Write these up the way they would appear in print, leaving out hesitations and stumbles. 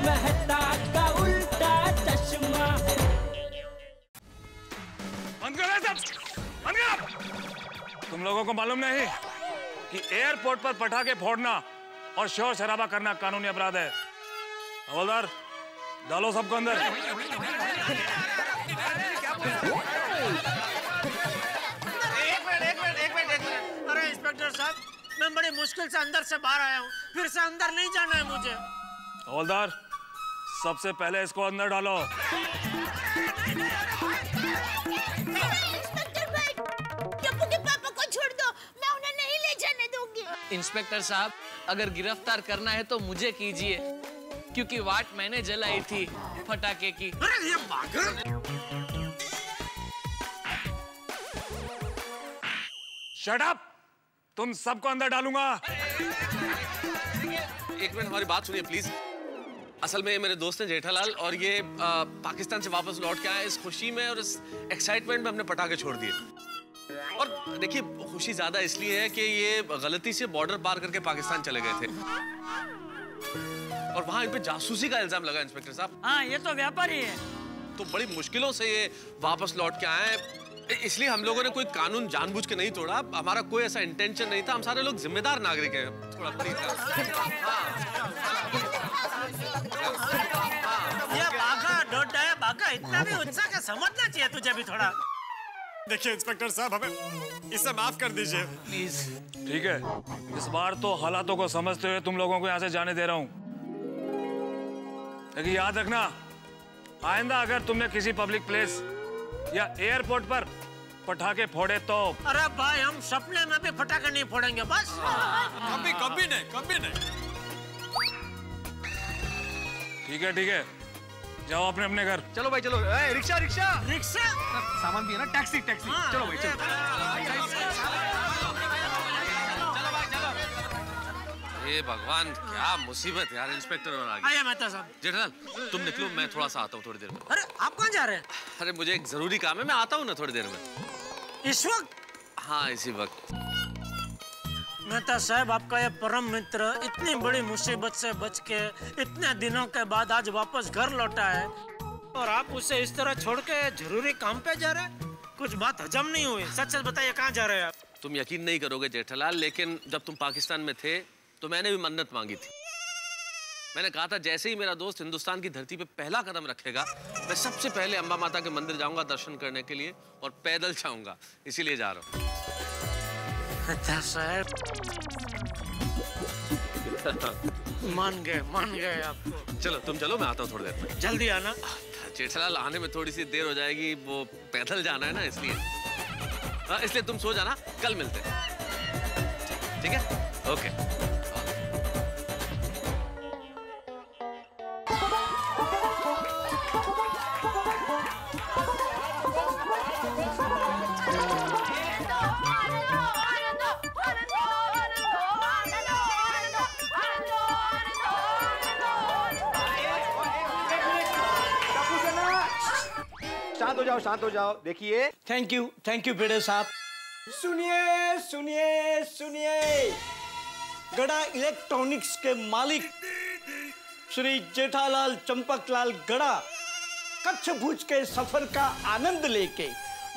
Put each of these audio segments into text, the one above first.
मेहता का उल्टा चश्मा। बंद करो सब, बंद करो। तुम लोगों को मालूम नहीं कि एयरपोर्ट पर पटाखे फोड़ना और शोर शराबा करना कानूनी अपराध है। हवलदार, डालो सबको अंदर। एक मिनट। अरे इंस्पेक्टर साहब, मैं बड़ी मुश्किल से अंदर से बाहर आया हूँ, फिर से अंदर नहीं जाना है मुझे। हवलदार, सबसे पहले इसको अंदर डालो। इंस्पेक्टर भाई, टप्पू के पापा को छोड़ दो, मैं उन्हें नहीं ले जाने दूंगी। इंस्पेक्टर साहब, अगर गिरफ्तार करना है तो मुझे कीजिए, क्योंकि वाट मैंने जलाई थी पटाखे की। अरे ये पागल! Shut up! तुम सबको अंदर डालूंगा। एक मिनट, हमारी बात सुनिए प्लीज। असल में मेरे दोस्त हैं जेठालाल, और ये पाकिस्तान से वापस लौट के आए। इस खुशी में और इस एक्साइटमेंट में हमने पटाखे छोड़ दिए। और देखिए, खुशी ज्यादा इसलिए है कि ये गलती से बॉर्डर पार करके पाकिस्तान चले गए थे और वहां इन पे जासूसी का इल्जाम लगा इंस्पेक्टर साहब। हाँ, ये तो व्यापारी है। तो बड़ी मुश्किलों से ये वापस लौट के आए, इसलिए हम लोगों ने कोई कानून जानबूझ के नहीं तोड़ा। हमारा कोई ऐसा इंटेंशन नहीं था। हम सारे लोग जिम्मेदार नागरिक हैं। थोड़ा ये बाघा डोडा है, बाघा इतना भी उत्साह का समझना चाहिए तुझे भी थोड़ा। देखिए इंस्पेक्टर साहब, हमें इसे माफ कर दीजिए प्लीज। ठीक है, इस बार तो हालातों को समझते हुए तुम लोगों को यहाँ से जाने दे रहा हूँ। लेकिन याद रखना, आइंदा अगर तुमने किसी पब्लिक प्लेस या एयरपोर्ट पर पटाखे फोड़े तो। अरे भाई, हम सपने में भी पटाखे नहीं फोड़ेंगे बस। कभी नहीं। ठीक है, जाओ अपने अपने घर। चलो भाई चलो। रिक्शा सामान भी है ना, टैक्सी। चलो भाई चलो। ये भगवान, क्या मुसीबत यार। इंस्पेक्टर और आ गया। आइए मेहता साहब। जेठालाल, तुम निकलो, मैं थोड़ा सा आता हूँ थोड़ी देर में। अरे आप कहाँ जा रहे हैं? अरे मुझे एक जरूरी काम है, मैं आता हूँ ना थोड़ी देर में। इस वक्त? हाँ, इसी वक्त। मेहता साहब, आपका ये परम मित्र इतनी बड़ी मुसीबत से बच के इतने दिनों के बाद आज वापस घर लौटा है, और आप उसे इस तरह छोड़ के जरूरी काम पे जा रहे हैं? कुछ बात हजम नहीं हुई। सच बताइए, कहाँ जा रहे हैं आप? तुम यकीन नहीं करोगे जेठालाल, लेकिन जब तुम पाकिस्तान में थे तो मैंने भी मन्नत मांगी थी। मैंने कहा था जैसे ही मेरा दोस्त हिंदुस्तान की धरती पे पहला कदम रखेगा, मैं सबसे पहले अम्बा माता के मंदिर जाऊंगा दर्शन करने के लिए, और पैदल जाऊंगा। इसीलिए जा रहा हूँ। साहब मान गए आपको। चलो तुम चलो, मैं आता हूँ थोड़ी देर में। जल्दी आना। जेठालाल, आने में थोड़ी सी देर हो जाएगी, वो पैदल जाना है ना, इसलिए तुम सो जाना, कल मिलते हैं। ठीक है? ओके। शांत हो जाओ। देखिए। थैंक यू पेड़े साहब। सुनिए, गड़ा इलेक्ट्रॉनिक्स के मालिक श्री जेठालाल चंपकलाल गड़ा कच्छ भुज के सफर का आनंद लेके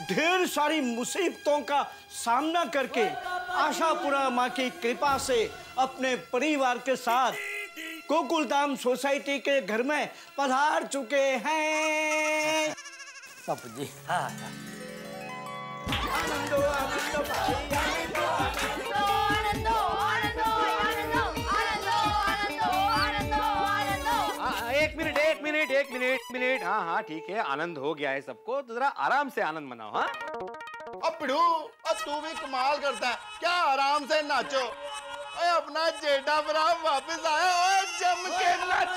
ढेर सारी मुसीबतों का सामना करके आशापुरा माँ की कृपा से अपने परिवार के साथ गोकुलधाम सोसाइटी के घर में पधार चुके हैं। बापू जी। हाँ। एक मिनट। हाँ ठीक है, आनंद हो गया है सबको, तो जरा आराम से आनंद मनाओ। हाँ पिड़ू, तू भी कमाल करता है, क्या आराम से नाचो। अपना जेठा भरा वापस आया और जम के नाच।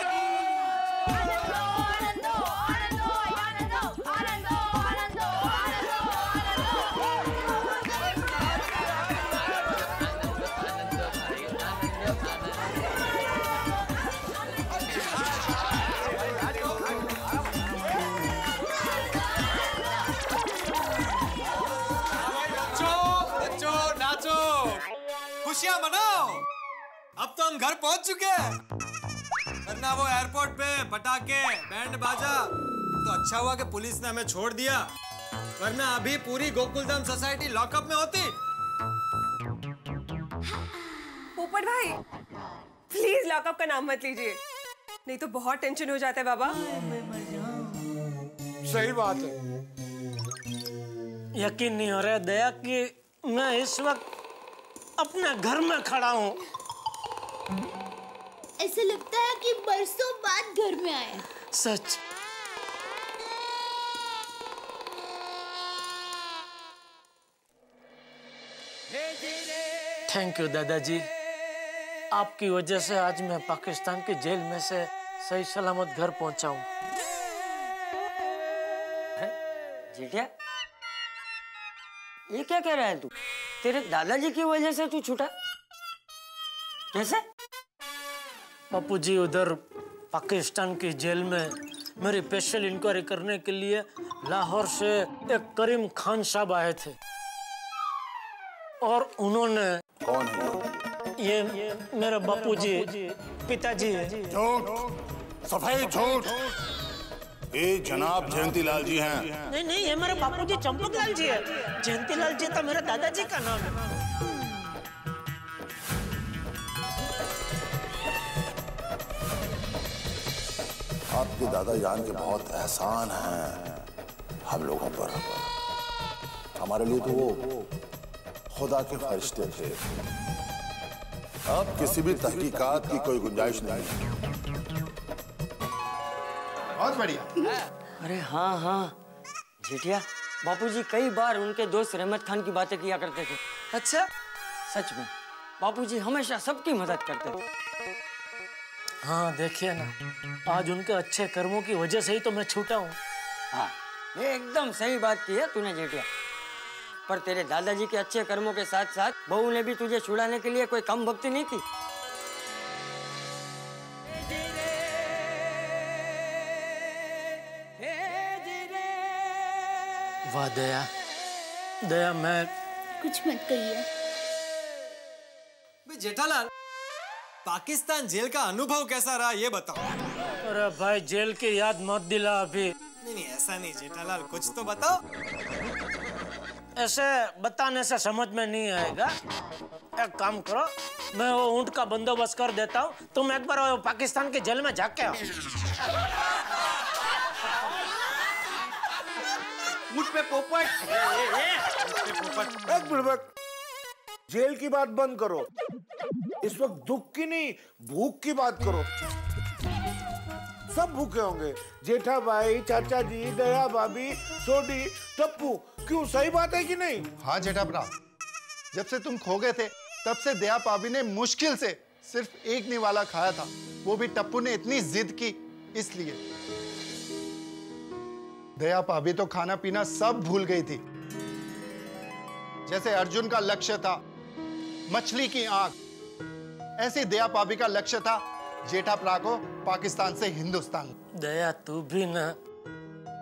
खुशियां मनाओ, अब तो हम घर पहुंच चुके हैं। वरना वो एयरपोर्ट पे पटाखे बैंड बाजा तो अच्छा हुआ कि पुलिस ने हमें छोड़ दिया, वरना अभी पूरी गोकुलधाम सोसाइटी लॉकअप में होती। पोपट भाई प्लीज लॉकअप का नाम मत लीजिए, नहीं तो बहुत टेंशन हो जाता है बाबा। सही बात है। यकीन नहीं हो रहा है दया कि मैं इस वक्त अपने घर में खड़ा हूँ। ऐसा लगता है कि बरसों बाद घर में आए। सच। थैंक यू दादाजी, आपकी वजह से आज मैं पाकिस्तान की जेल में से सही सलामत घर पहुंचा हूँ। जेठिया, ये क्या कह रहा है तू? तेरे दादाजी की वजह से तू छूटा? कैसे? बापूजी उधर पाकिस्तान की जेल में मेरी स्पेशल इंक्वायरी करने के लिए लाहौर से एक करीम खान साहब आए थे और उन्होंने। कौन है? ये मेरे बापूजी, पिताजी। झूठ, सफाई झूठ। ये जनाब जयंतीलाल जी हैं। नहीं नहीं, ये मेरे बापूजी चंपकलाल जी है। जयंतीलाल जी तो मेरे दादाजी का नाम है। आपके दादा जान के बहुत एहसान हैं हम लोगों पर। हमारे लिए तो वो खुदा के फरिश्ते थे। अब किसी भी तहकीकात की कोई गुंजाइश नहीं। बहुत बढ़िया। अरे हाँ हाँ जेठिया, बापूजी कई बार उनके दोस्त रहमत खान की बातें किया करते थे। अच्छा? सच में बापूजी हमेशा सबकी मदद करते थे। हाँ देखिए ना, आज उनके अच्छे कर्मों की वजह से ही तो मैं छूटा हूँ। हाँ, ये एकदम सही बात की है तूने जेठिया। पर तेरे दादाजी के अच्छे कर्मों के साथ साथ बहू ने भी तुझे छुड़ाने के लिए कोई कम भक्ति नहीं की। वाह दया, दया मैं कुछ मत कहिए। जेठालाल, पाकिस्तान जेल का अनुभव कैसा रहा ये बताओ। अरे भाई जेल की याद मत दिला अभी। नहीं ऐसा नहीं जेठालाल, कुछ तो बताओ। ऐसे बताने से समझ में नहीं आएगा। एक काम करो, मैं वो ऊंट का बंदोबस्त कर देता हूँ, तुम एक बार वो पाकिस्तान की जेल में जाके आओ। मुझ पे पोपट। एक मिनट, जेल की बात बंद करो। इस वक्त दुख की नहीं, भूख की बात करो। सब भूखे होंगे, जेठा भाई, चाचा जी, दया भाभी, सोडी, टप्पू। क्यों, सही बात है कि नहीं? हाँ जेठा भरा, जब से तुम खो गए थे तब से दया भाभी ने मुश्किल से सिर्फ एक निवाला खाया था, वो भी टप्पू ने इतनी जिद की इसलिए। दया भाभी तो खाना पीना सब भूल गई थी। जैसे अर्जुन का लक्ष्य था मछली की आंख, ऐसे दया भाभी का लक्ष्य था जेठा भरा को पाकिस्तान से हिंदुस्तान। दया तू भी ना,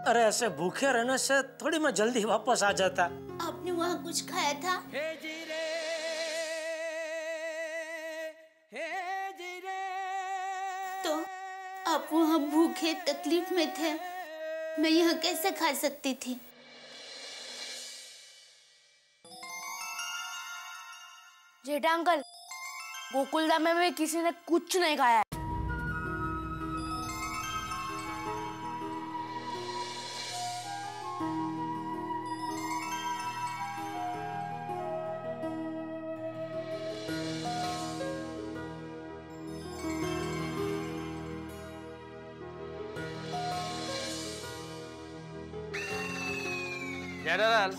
अरे ऐसे भूखे रहने से थोड़ी मैं जल्दी वापस आ जाता। आपने वहाँ कुछ खाया था? तो आप वहाँ भूखे तकलीफ में थे, मैं यहाँ कैसे खा सकती थी? जेठा अंकल, गोकुलधाम में किसी ने कुछ नहीं खाया है। जेठालाल,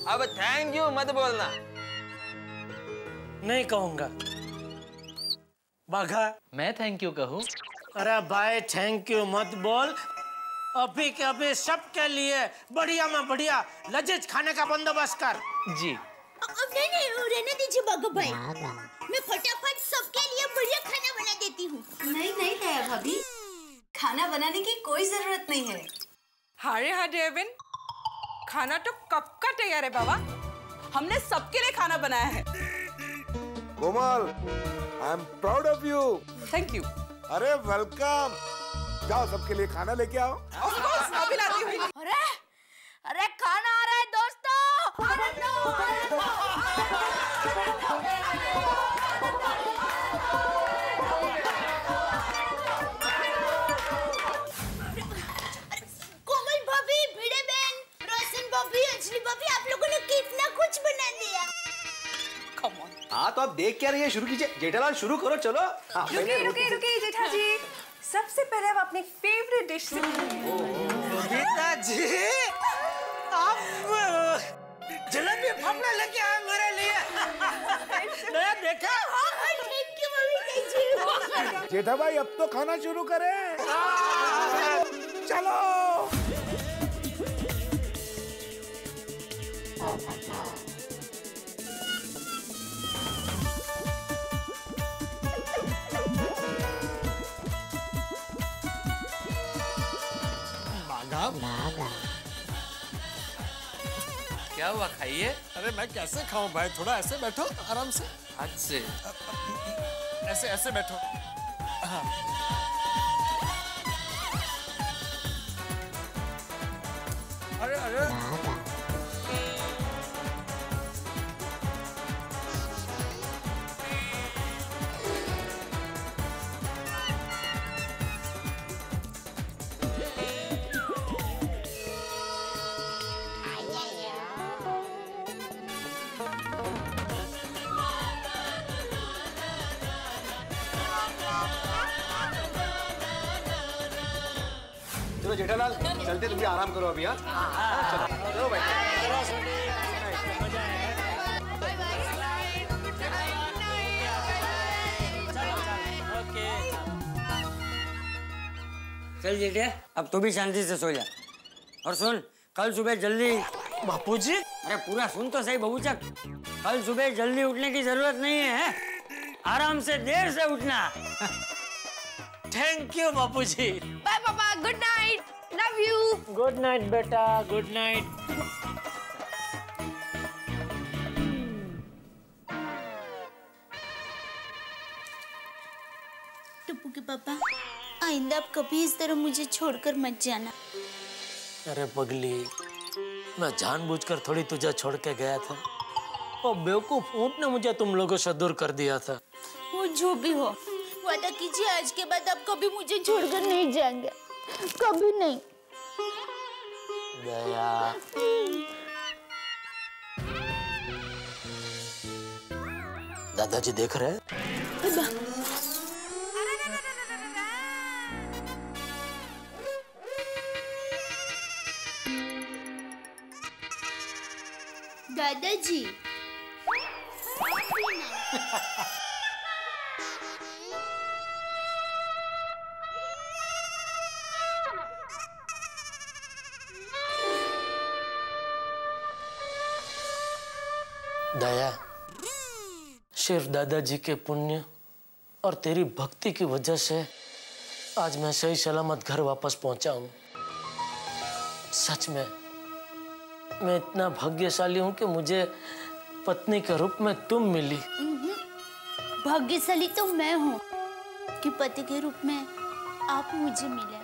अब थैंक यू मत बोलना। नहीं कहूंगा। बाघा, मैं थैंक यू कहूँ? अरे भाई थैंक यू मत बोल। अभी के अभी सबके लिए बढ़िया में बढ़िया लजीज खाने का बंदोबस्त कर। जी। नहीं नहीं, रहने दीजिए बाघा भाई, मैं फटाफट सबके लिए बढ़िया खाना बना देती हूँ। नहीं नहीं दया भाभी, खाना बनाने की कोई जरूरत नहीं है। हारे हाँ डेविन, खाना तो कब का तैयार है बाबा, हमने सबके लिए खाना बनाया है। Komal, I am proud of you. Thank you. अरे वेलकम, जाओ सबके लिए खाना लेके आओ। अभी लाती हूँ। अरे अरे खाना आ रहा है दोस्तों, आनंद लो, आनंद लो। कोमल भाभी, भिड़े बहन, रोशन भाभी, अंजलि भाभी, आप लोगों ने कितना कुछ बना दिया। हाँ तो आप देख क्या रही है, शुरू कीजिए। जेठालाल शुरू करो, चलो। रुकिए जेठा जी, सबसे पहले आप अपनी फेवरेट डिश से बबीता जी, आप जलेबी फाफड़ा लेके आए मेरे लिए। नया देखा? थैंक यू मम्मी जी। जेठा भाई अब तो खाना शुरू करें। चलो। क्या हुआ, खाइए। अरे मैं कैसे खाऊं भाई, थोड़ा ऐसे बैठो आराम से। हाथ से ऐसे ऐसे बैठो। हाँ। अरे अरे चलो जेठालाल चलते, तुम भी आराम करो अभी। हाँ चलो चलो भाई। चल जेठिया, अब तू भी शांति से सो जा। और सुन, कल सुबह जल्दी। बापूजी, अरे पूरा सुन तो सही बहुचक। कल सुबह जल्दी उठने की जरूरत नहीं है, आराम से देर से उठना। Thank you Bapuji. बाय पापा, good night, love you. Good night बेटा, गुड नाइट। टप्पू के पापा, आइंदा आप कभी इस तरह मुझे छोड़कर मत जाना। अरे पगली, मैं जानबूझकर थोड़ी तुझे छोड़ के गया था। और बेवकूफ ऊंट ने मुझे तुम लोगों से दूर कर दिया था। वो जो भी हो, वादा कीजिए आज के बाद आप कभी मुझे छोड़कर नहीं जाएंगे, कभी नहीं। दया, दादाजी देख रहे हैं? दादाजी दया, सिर्फ दादाजी के पुण्य और तेरी भक्ति की वजह से आज मैं सही सलामत घर वापस पहुंचा हूं। सच में मैं इतना भाग्यशाली हूं कि मुझे पत्नी के रूप में तुम मिली। भाग्यशाली तो मैं हूँ कि पति के रूप में आप मुझे मिले।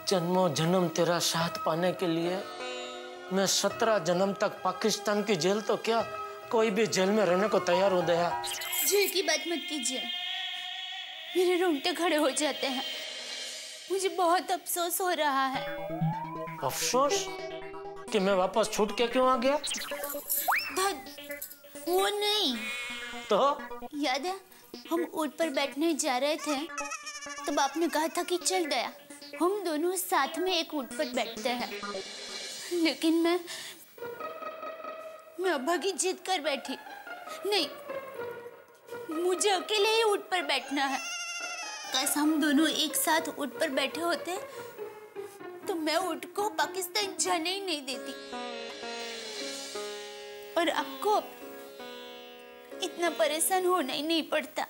जन्मों जन्म तेरा साथ पाने के लिए मैं 17 जन्म तक पाकिस्तान की जेल तो क्या, कोई भी जेल में रहने को तैयार हो दया। जेल की बात मत कीजिए, मेरे रोंगटे खड़े हो जाते हैं। मुझे बहुत अफसोस हो रहा है। अफसोस कि मैं वापस छूट के क्यों आ गया? वो नहीं तो याद है, हम ऊंट पर बैठने जा रहे थे, तब आपने कहा था कि चल दया, हम दोनों साथ में एक ऊंट पर बैठते हैं। लेकिन मैं अब्बा की जिद कर बैठी, नहीं, मुझे अकेले ही ऊंट पर बैठना है। काश हम दोनों एक साथ ऊंट पर बैठे होते तो मैं ऊंट को पाकिस्तान जाने ही नहीं देती और आपको इतना परेशान होना ही नहीं पड़ता।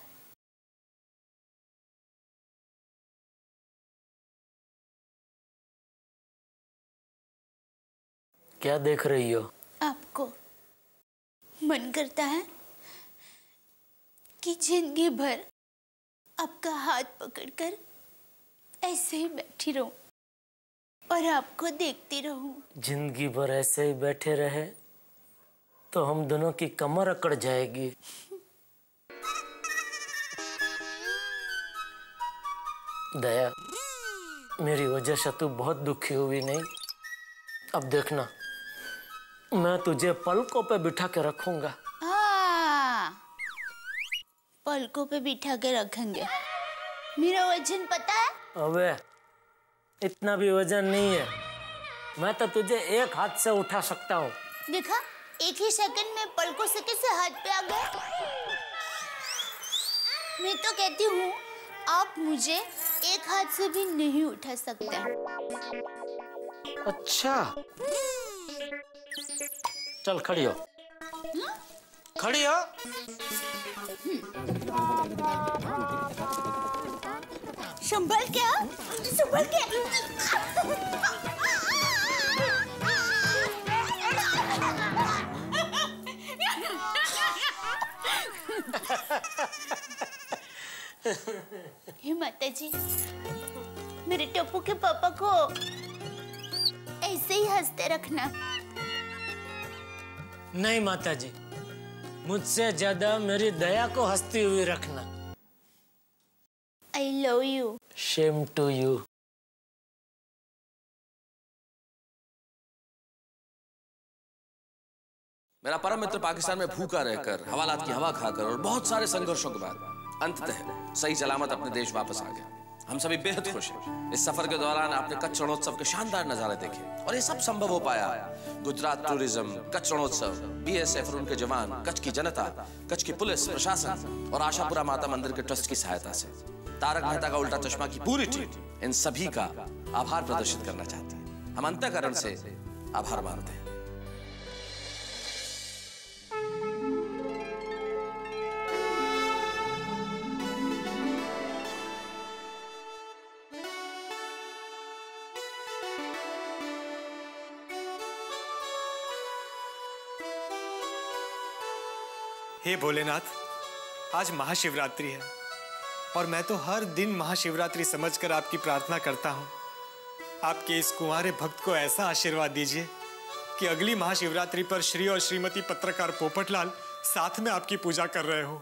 क्या देख रही हो? आपको मन करता है कि जिंदगी भर आपका हाथ पकड़कर ऐसे ही बैठी रहूं और आपको देखती रहूं। जिंदगी भर ऐसे ही बैठे रहे तो हम दोनों की कमर अकड़ जाएगी। दया, मेरी वजह से तू बहुत दुखी हुई नहीं? अब देखना, मैं तुझे पलकों पे बिठा के रखूंगा। हाँ, पलकों पे बिठा के रखेंगे। मेरा वजन पता है? अबे, इतना भी वजन नहीं है। मैं तो तुझे एक हाथ से उठा सकता हूँ। देखा, एक ही सेकंड में पलकों से कैसे हाथ पे आ गए। मैं तो कहती हूँ आप मुझे एक हाथ से भी नहीं उठा सकते। अच्छा, चल खड़ी हो। खड़ी हो। संभल के, संभल के। हे माता जी, मेरे टप्पू के पापा को ऐसे ही हंसते रखना। नहीं माता जी, मुझसे ज्यादा मेरी दया को हंसती हुई रखना। I love you. Shame to you. मेरा परम मित्र पाकिस्तान में भूखा रहकर, हवालात की हवा खाकर और बहुत सारे संघर्षों के बाद अंततः सही सलामत अपने देश वापस आ गया। हम सभी बेहद खुश हैं। इस सफर के दौरान आपने कच्छ रणोत्सव के शानदार नजारे देखे और ये सब संभव हो पाया गुजरात टूरिज्म, कच्छ रणोत्सव, BSF और उनके जवान, कच्छ की जनता, कच्छ की पुलिस, प्रशासन और आशापुरा माता मंदिर के ट्रस्ट की सहायता से। तारक मेहता का उल्टा चश्मा की पूरी टीम इन सभी का आभार प्रदर्शित करना चाहते हैं। हम अंतःकरण से आभार मानते हैं। हे भोलेनाथ, आज महाशिवरात्रि है और मैं तो हर दिन महाशिवरात्रि समझकर आपकी प्रार्थना करता हूँ। आपके इस कुंवारे भक्त को ऐसा आशीर्वाद दीजिए कि अगली महाशिवरात्रि पर श्री और श्रीमती पत्रकार पोपटलाल साथ में आपकी पूजा कर रहे हो।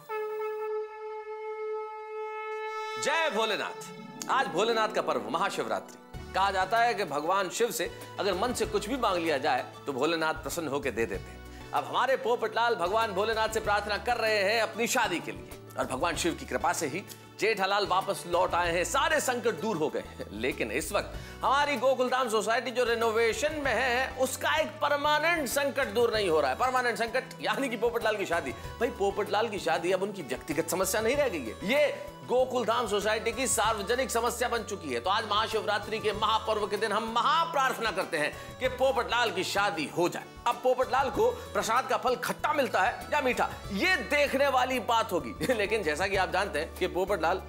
जय भोलेनाथ। आज भोलेनाथ का पर्व महाशिवरात्रि। कहा जाता है कि भगवान शिव से अगर मन से कुछ भी मांग लिया जाए तो भोलेनाथ प्रसन्न होकर दे देते हैं। अब हमारे पोपटलाल भगवान भोलेनाथ से प्रार्थना कर रहे हैं अपनी शादी के लिए और भगवान शिव की कृपा से ही जेठालाल वापस लौट आए हैं। सारे संकट दूर हो गए हैं। लेकिन इस वक्त हमारी गोकुलधाम सोसाइटी जो रिनोवेशन में है उसका एक परमानेंट संकट दूर नहीं हो रहा है। परमानेंट संकट यानी कि पोपटलाल की शादी। भाई पोपटलाल की शादी अब उनकी व्यक्तिगत समस्या नहीं रह गई है, ये गोकुलधाम सोसाइटी की सार्वजनिक समस्या बन चुकी है। तो आज महाशिवरात्रि के महापर्व के दिन हम महाप्रार्थना करते हैं कि पोपटलाल की शादी हो जाए। अब पोपटलाल को प्रसाद का फल खट्टा मिलता है या मीठा, ये देखने वाली बात होगी। लेकिन जैसा कि आप जानते हैं कि पोपटलाल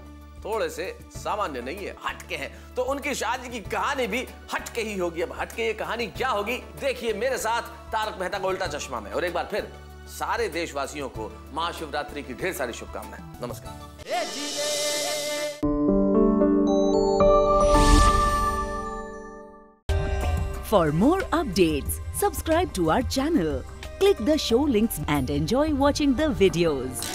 थोड़े से सामान्य नहीं है, हटके हैं, तो उनकी शादी की कहानी भी हटके ही होगी। अब हटके ये कहानी क्या होगी देखिए मेरे साथ तारक मेहता का उल्टा चश्मा में। और एक बार फिर सारे देशवासियों को महाशिवरात्रि की ढेर सारी शुभकामनाएं। नमस्कार। For more updates, subscribe to our channel, click the show links and enjoy watching the videos.